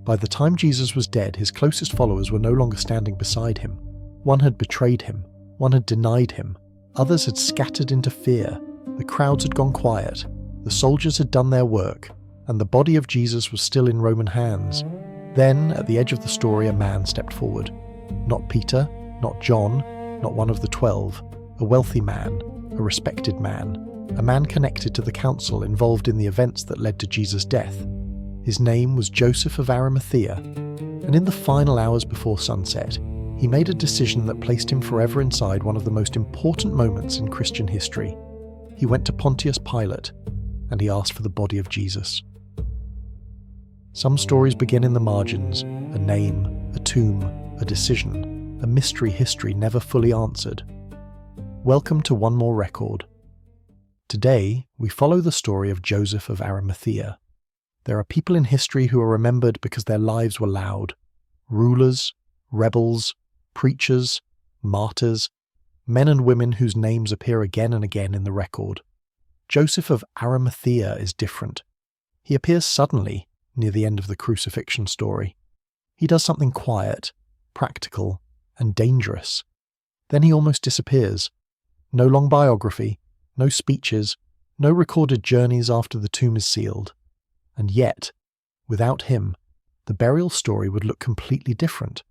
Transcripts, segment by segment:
By the time Jesus was dead, his closest followers were no longer standing beside him. One had betrayed him, one had denied him, others had scattered into fear, the crowds had gone quiet, the soldiers had done their work, and the body of Jesus was still in Roman hands. Then, at the edge of the story, a man stepped forward. Not Peter, not John, not one of the 12, a wealthy man, a respected man, a man connected to the council involved in the events that led to Jesus' death. His name was Joseph of Arimathea, and in the final hours before sunset, he made a decision that placed him forever inside one of the most important moments in Christian history. He went to Pontius Pilate, and he asked for the body of Jesus. Some stories begin in the margins, a name, a tomb, a decision, a mystery history never fully answered. Welcome to One More Record. Today, we follow the story of Joseph of Arimathea. There are people in history who are remembered because their lives were loud. Rulers, rebels, preachers, martyrs, men and women whose names appear again and again in the record. Joseph of Arimathea is different. He appears suddenly near the end of the crucifixion story. He does something quiet, practical, and dangerous. Then he almost disappears. No long biography, no speeches, no recorded journeys after the tomb is sealed. And yet, without him, the burial story would look completely different.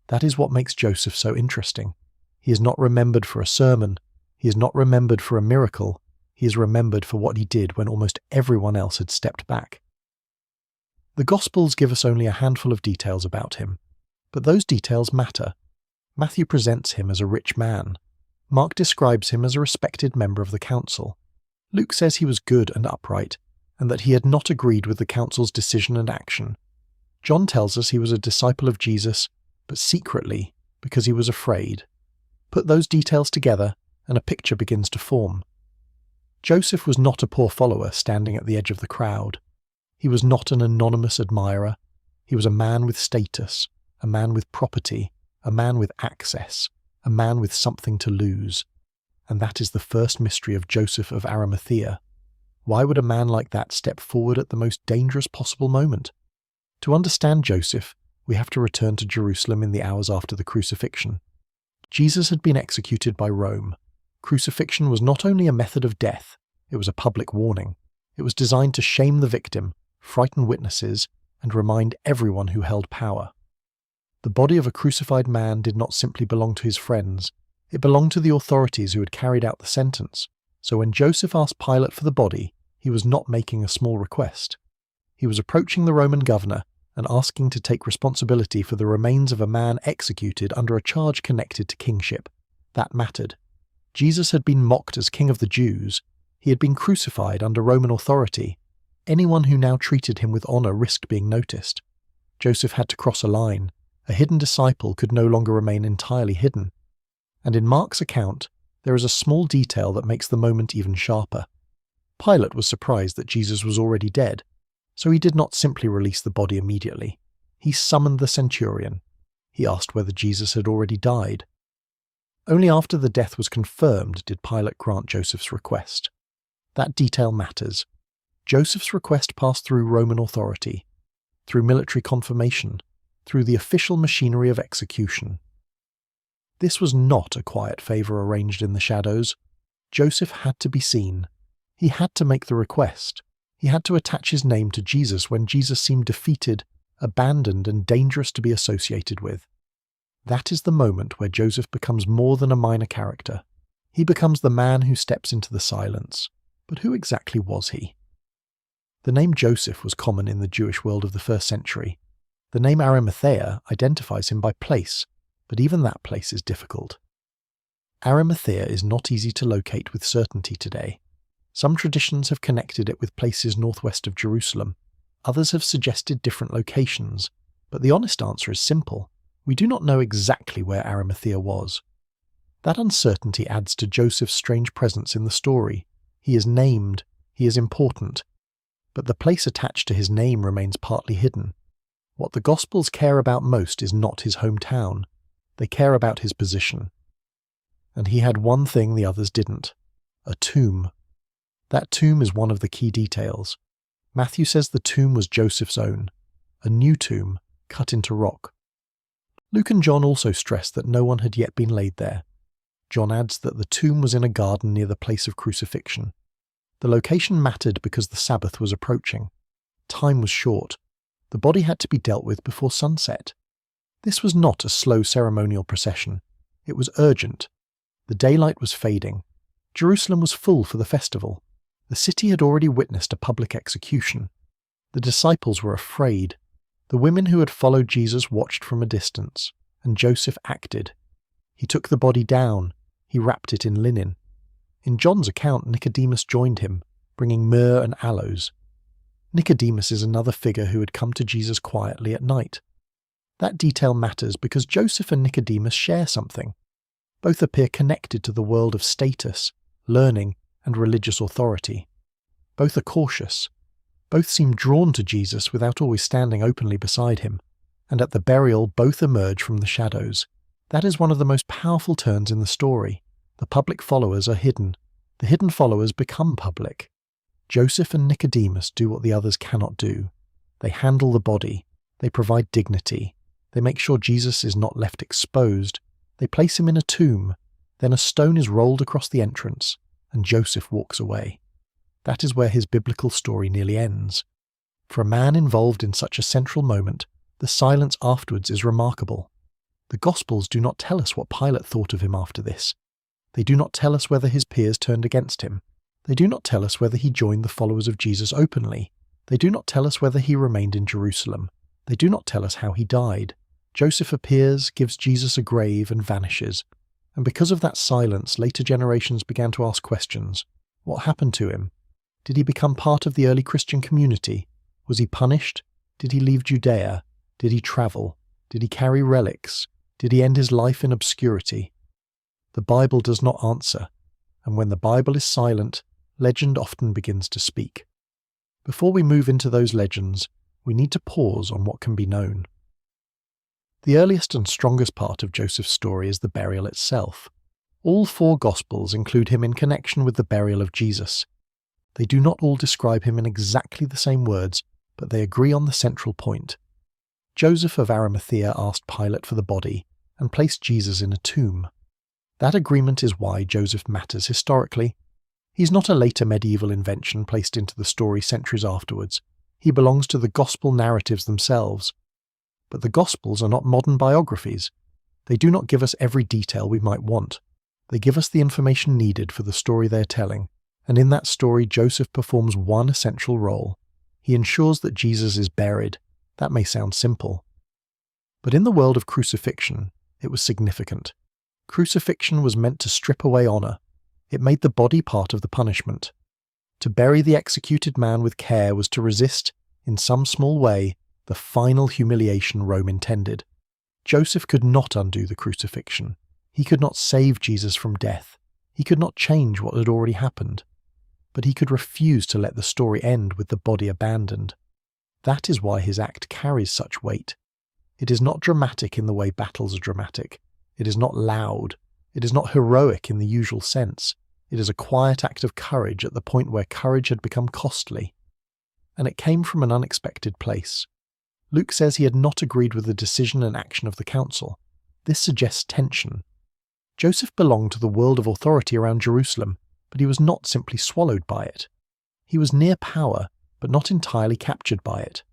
That is what makes Joseph so interesting. He is not remembered for a sermon. He is not remembered for a miracle. He is remembered for what he did when almost everyone else had stepped back. The Gospels give us only a handful of details about him, but those details matter. Matthew presents him as a rich man. Mark describes him as a respected member of the council. Luke says he was good and upright, and that he had not agreed with the council's decision and action. John tells us he was a disciple of Jesus, but secretly, because he was afraid. Put those details together, and a picture begins to form. Joseph was not a poor follower standing at the edge of the crowd. He was not an anonymous admirer. He was a man with status, a man with property, a man with access, a man with something to lose. And that is the first mystery of Joseph of Arimathea. Why would a man like that step forward at the most dangerous possible moment? To understand Joseph, we have to return to Jerusalem in the hours after the crucifixion. Jesus had been executed by Rome. Crucifixion was not only a method of death, it was a public warning. It was designed to shame the victim, frighten witnesses, and remind everyone who held power. The body of a crucified man did not simply belong to his friends, it belonged to the authorities who had carried out the sentence. So when Joseph asked Pilate for the body, he was not making a small request. He was approaching the Roman governor and asking to take responsibility for the remains of a man executed under a charge connected to kingship. That mattered. Jesus had been mocked as king of the Jews. He had been crucified under Roman authority. Anyone who now treated him with honor risked being noticed. Joseph had to cross a line. A hidden disciple could no longer remain entirely hidden. And in Mark's account, there is a small detail that makes the moment even sharper. Pilate was surprised that Jesus was already dead, so he did not simply release the body immediately. He summoned the centurion. He asked whether Jesus had already died. Only after the death was confirmed did Pilate grant Joseph's request. That detail matters. Joseph's request passed through Roman authority, through military confirmation, through the official machinery of execution. This was not a quiet favor arranged in the shadows. Joseph had to be seen. He had to make the request. He had to attach his name to Jesus when Jesus seemed defeated, abandoned, and dangerous to be associated with. That is the moment where Joseph becomes more than a minor character. He becomes the man who steps into the silence. But who exactly was he? The name Joseph was common in the Jewish world of the first century. The name Arimathea identifies him by place, but even that place is difficult. Arimathea is not easy to locate with certainty today. Some traditions have connected it with places northwest of Jerusalem. Others have suggested different locations, but the honest answer is simple. We do not know exactly where Arimathea was. That uncertainty adds to Joseph's strange presence in the story. He is named, he is important, but the place attached to his name remains partly hidden. What the Gospels care about most is not his hometown. They care about his position. And he had one thing the others didn't: a tomb. That tomb is one of the key details. Matthew says the tomb was Joseph's own, a new tomb, cut into rock. Luke and John also stress that no one had yet been laid there. John adds that the tomb was in a garden near the place of crucifixion. The location mattered because the Sabbath was approaching. Time was short. The body had to be dealt with before sunset. This was not a slow ceremonial procession. It was urgent. The daylight was fading. Jerusalem was full for the festival. The city had already witnessed a public execution. The disciples were afraid. The women who had followed Jesus watched from a distance, and Joseph acted. He took the body down. He wrapped it in linen. In John's account, Nicodemus joined him, bringing myrrh and aloes. Nicodemus is another figure who had come to Jesus quietly at night. That detail matters because Joseph and Nicodemus share something. Both appear connected to the world of status, learning, and religious authority. Both are cautious. Both seem drawn to Jesus without always standing openly beside him. And at the burial, both emerge from the shadows. That is one of the most powerful turns in the story. The public followers are hidden. The hidden followers become public. Joseph and Nicodemus do what the others cannot do. They handle the body. They provide dignity. They make sure Jesus is not left exposed. They place him in a tomb. Then a stone is rolled across the entrance, and Joseph walks away. That is where his biblical story nearly ends. For a man involved in such a central moment, the silence afterwards is remarkable. The Gospels do not tell us what Pilate thought of him after this. They do not tell us whether his peers turned against him. They do not tell us whether he joined the followers of Jesus openly. They do not tell us whether he remained in Jerusalem. They do not tell us how he died. Joseph appears, gives Jesus a grave, and vanishes. And because of that silence, later generations began to ask questions. What happened to him? Did he become part of the early Christian community? Was he punished? Did he leave Judea? Did he travel? Did he carry relics? Did he end his life in obscurity? The Bible does not answer, and when the Bible is silent, legend often begins to speak. Before we move into those legends, we need to pause on what can be known. The earliest and strongest part of Joseph's story is the burial itself. All four Gospels include him in connection with the burial of Jesus. They do not all describe him in exactly the same words, but they agree on the central point. Joseph of Arimathea asked Pilate for the body and placed Jesus in a tomb. That agreement is why Joseph matters historically. He's not a later medieval invention placed into the story centuries afterwards. He belongs to the Gospel narratives themselves. But the Gospels are not modern biographies. They do not give us every detail we might want. They give us the information needed for the story they're telling, and in that story Joseph performs one essential role. He ensures that Jesus is buried. That may sound simple. But in the world of crucifixion, it was significant. Crucifixion was meant to strip away honor. It made the body part of the punishment. To bury the executed man with care was to resist, in some small way, the final humiliation Rome intended. Joseph could not undo the crucifixion. He could not save Jesus from death. He could not change what had already happened. But he could refuse to let the story end with the body abandoned. That is why his act carries such weight. It is not dramatic in the way battles are dramatic. It is not loud. It is not heroic in the usual sense. It is a quiet act of courage at the point where courage had become costly. And it came from an unexpected place. Luke says he had not agreed with the decision and action of the council. This suggests tension. Joseph belonged to the world of authority around Jerusalem, but he was not simply swallowed by it. He was near power, but not entirely captured by it.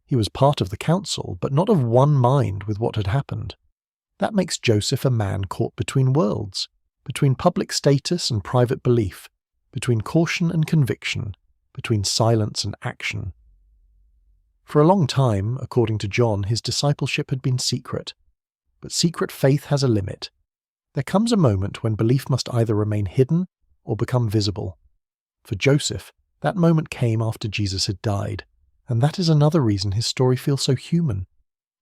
He was part of the council, but not of one mind with what had happened. That makes Joseph a man caught between worlds, between public status and private belief, between caution and conviction, between silence and action. For a long time, according to John, his discipleship had been secret. But secret faith has a limit. There comes a moment when belief must either remain hidden or become visible. For Joseph, that moment came after Jesus had died, and that is another reason his story feels so human.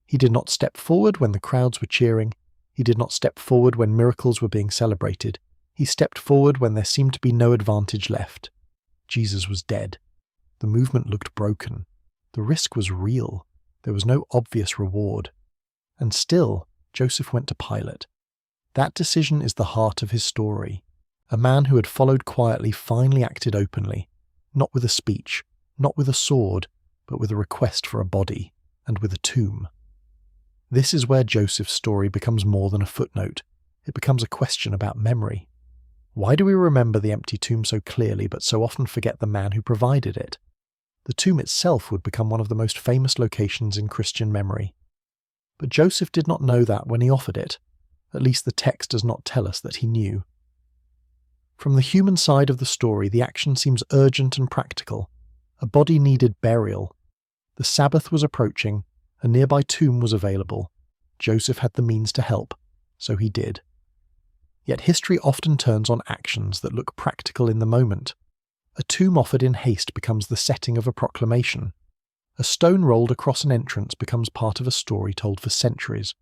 He did not step forward when the crowds were cheering. He did not step forward when miracles were being celebrated. He stepped forward when there seemed to be no advantage left. Jesus was dead. The movement looked broken. The risk was real. There was no obvious reward. And still, Joseph went to Pilate. That decision is the heart of his story. A man who had followed quietly finally acted openly, not with a speech, not with a sword, but with a request for a body, and with a tomb. This is where Joseph's story becomes more than a footnote. It becomes a question about memory. Why do we remember the empty tomb so clearly but so often forget the man who provided it? The tomb itself would become one of the most famous locations in Christian memory. But Joseph did not know that when he offered it. At least the text does not tell us that he knew. From the human side of the story, the action seems urgent and practical. A body needed burial. The Sabbath was approaching. A nearby tomb was available. Joseph had the means to help, so he did. Yet history often turns on actions that look practical in the moment. A tomb offered in haste becomes the setting of a proclamation. A stone rolled across an entrance becomes part of a story told for centuries.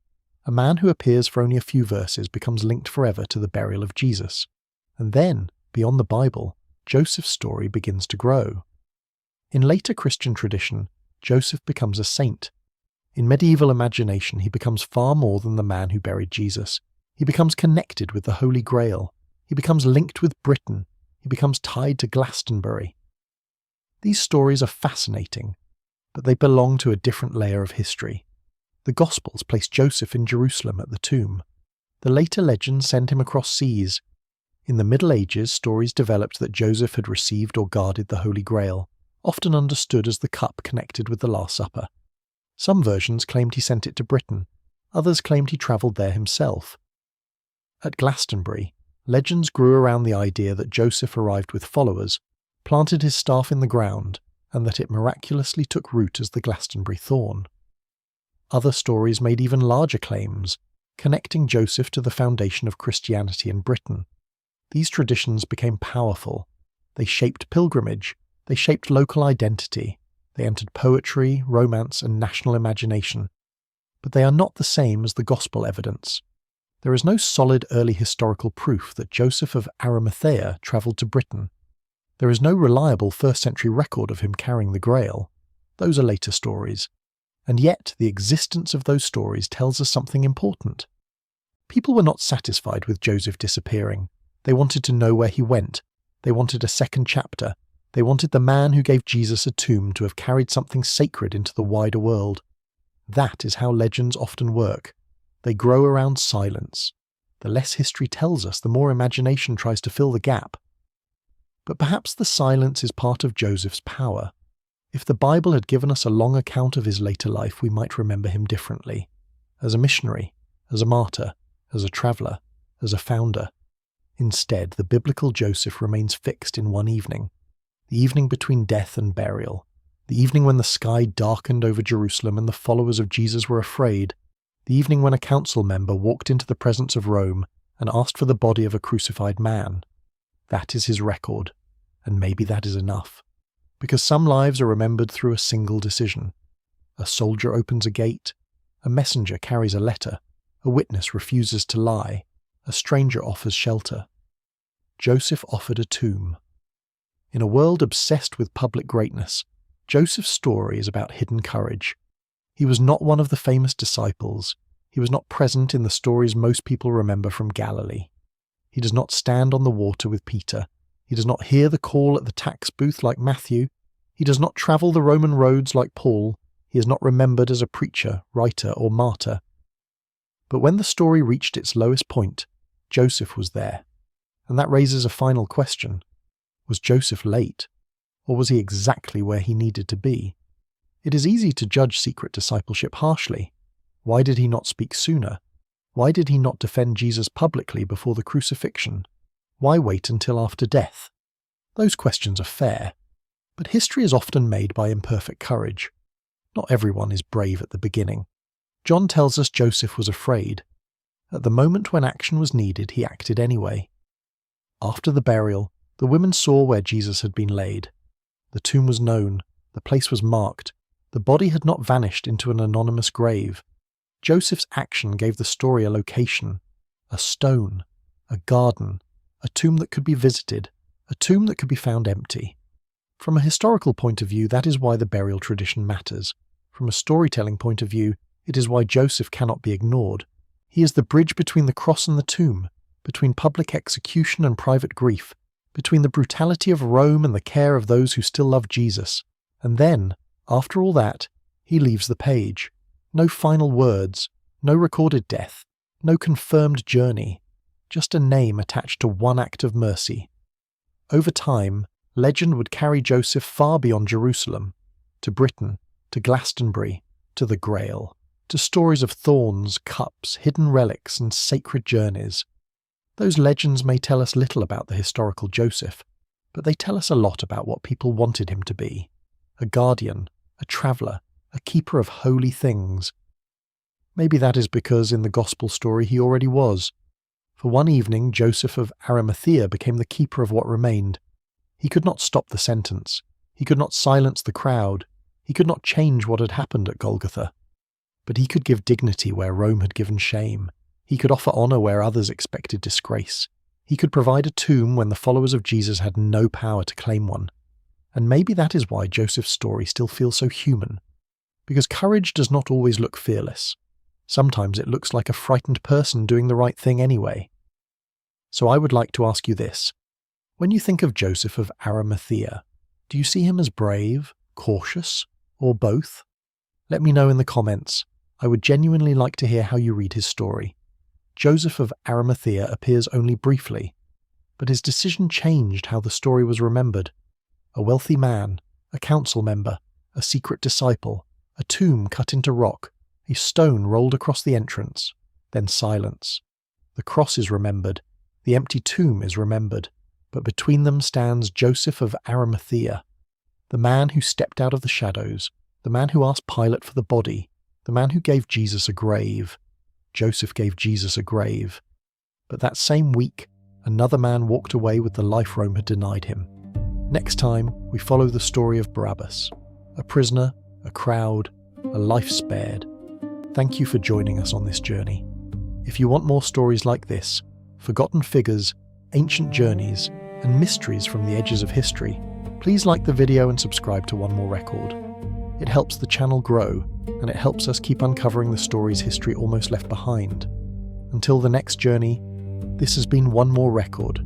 A man who appears for only a few verses becomes linked forever to the burial of Jesus. And then, beyond the Bible, Joseph's story begins to grow. In later Christian tradition, Joseph becomes a saint. In medieval imagination, he becomes far more than the man who buried Jesus. He becomes connected with the Holy Grail. He becomes linked with Britain. He becomes tied to Glastonbury. These stories are fascinating, but they belong to a different layer of history. The Gospels place Joseph in Jerusalem at the tomb. The later legends send him across seas. In the Middle Ages, stories developed that Joseph had received or guarded the Holy Grail, often understood as the cup connected with the Last Supper. Some versions claimed he sent it to Britain. Others claimed he travelled there himself. At Glastonbury, legends grew around the idea that Joseph arrived with followers, planted his staff in the ground, and that it miraculously took root as the Glastonbury thorn. Other stories made even larger claims, connecting Joseph to the foundation of Christianity in Britain. These traditions became powerful. They shaped pilgrimage, they shaped local identity, they entered poetry, romance, and national imagination. But they are not the same as the Gospel evidence. There is no solid early historical proof that Joseph of Arimathea travelled to Britain. There is no reliable first-century record of him carrying the Grail. Those are later stories. And yet, the existence of those stories tells us something important. People were not satisfied with Joseph disappearing. They wanted to know where he went. They wanted a second chapter. They wanted the man who gave Jesus a tomb to have carried something sacred into the wider world. That is how legends often work. They grow around silence. The less history tells us, the more imagination tries to fill the gap. But perhaps the silence is part of Joseph's power. If the Bible had given us a long account of his later life, we might remember him differently. As a missionary, as a martyr, as a traveller, as a founder. Instead, the biblical Joseph remains fixed in one evening. The evening between death and burial. The evening when the sky darkened over Jerusalem and the followers of Jesus were afraid. The evening when a council member walked into the presence of Rome and asked for the body of a crucified man. That is his record, and maybe that is enough. Because some lives are remembered through a single decision. A soldier opens a gate, a messenger carries a letter, a witness refuses to lie, a stranger offers shelter. Joseph offered a tomb. In a world obsessed with public greatness, Joseph's story is about hidden courage. He was not one of the famous disciples. He was not present in the stories most people remember from Galilee. He does not stand on the water with Peter. He does not hear the call at the tax booth like Matthew. He does not travel the Roman roads like Paul. He is not remembered as a preacher, writer, or martyr. But when the story reached its lowest point, Joseph was there. And that raises a final question. Was Joseph late? Or was he exactly where he needed to be? It is easy to judge secret discipleship harshly. Why did he not speak sooner? Why did he not defend Jesus publicly before the crucifixion? Why wait until after death? Those questions are fair. But history is often made by imperfect courage. Not everyone is brave at the beginning. John tells us Joseph was afraid. At the moment when action was needed, he acted anyway. After the burial, the women saw where Jesus had been laid. The tomb was known. The place was marked. The body had not vanished into an anonymous grave. Joseph's action gave the story a location, a stone, a garden, a tomb that could be visited, a tomb that could be found empty. From a historical point of view, that is why the burial tradition matters. From a storytelling point of view, it is why Joseph cannot be ignored. He is the bridge between the cross and the tomb, between public execution and private grief, between the brutality of Rome and the care of those who still love Jesus. And then, after all that, he leaves the page. No final words, No recorded death, no confirmed journey, just a name attached to one act of mercy. Over time, legend would carry Joseph far beyond Jerusalem, to Britain, to Glastonbury, to the Grail, to stories of thorns, cups, hidden relics, and sacred journeys. Those legends may tell us little about the historical Joseph, but they tell us a lot about what people wanted him to be: a guardian, a traveller, a keeper of holy things. Maybe that is because in the Gospel story he already was. For one evening, Joseph of Arimathea became the keeper of what remained. He could not stop the sentence. He could not silence the crowd. He could not change what had happened at Golgotha. But he could give dignity where Rome had given shame. He could offer honour where others expected disgrace. He could provide a tomb when the followers of Jesus had no power to claim one. And maybe that is why Joseph's story still feels so human. Because courage does not always look fearless. Sometimes it looks like a frightened person doing the right thing anyway. So I would like to ask you this. When you think of Joseph of Arimathea, do you see him as brave, cautious, or both? Let me know in the comments. I would genuinely like to hear how you read his story. Joseph of Arimathea appears only briefly, but his decision changed how the story was remembered. A wealthy man, a council member, a secret disciple, a tomb cut into rock, a stone rolled across the entrance, then silence. The cross is remembered, the empty tomb is remembered, but between them stands Joseph of Arimathea, the man who stepped out of the shadows, the man who asked Pilate for the body, the man who gave Jesus a grave. Joseph gave Jesus a grave. But that same week, another man walked away with the life Rome had denied him. Next time, we follow the story of Barabbas, a prisoner, a crowd, a life spared. Thank you for joining us on this journey. If you want more stories like this, forgotten figures, ancient journeys, and mysteries from the edges of history, please like the video and subscribe to One More Record. It helps the channel grow, and it helps us keep uncovering the stories history almost left behind. Until the next journey, this has been One More Record.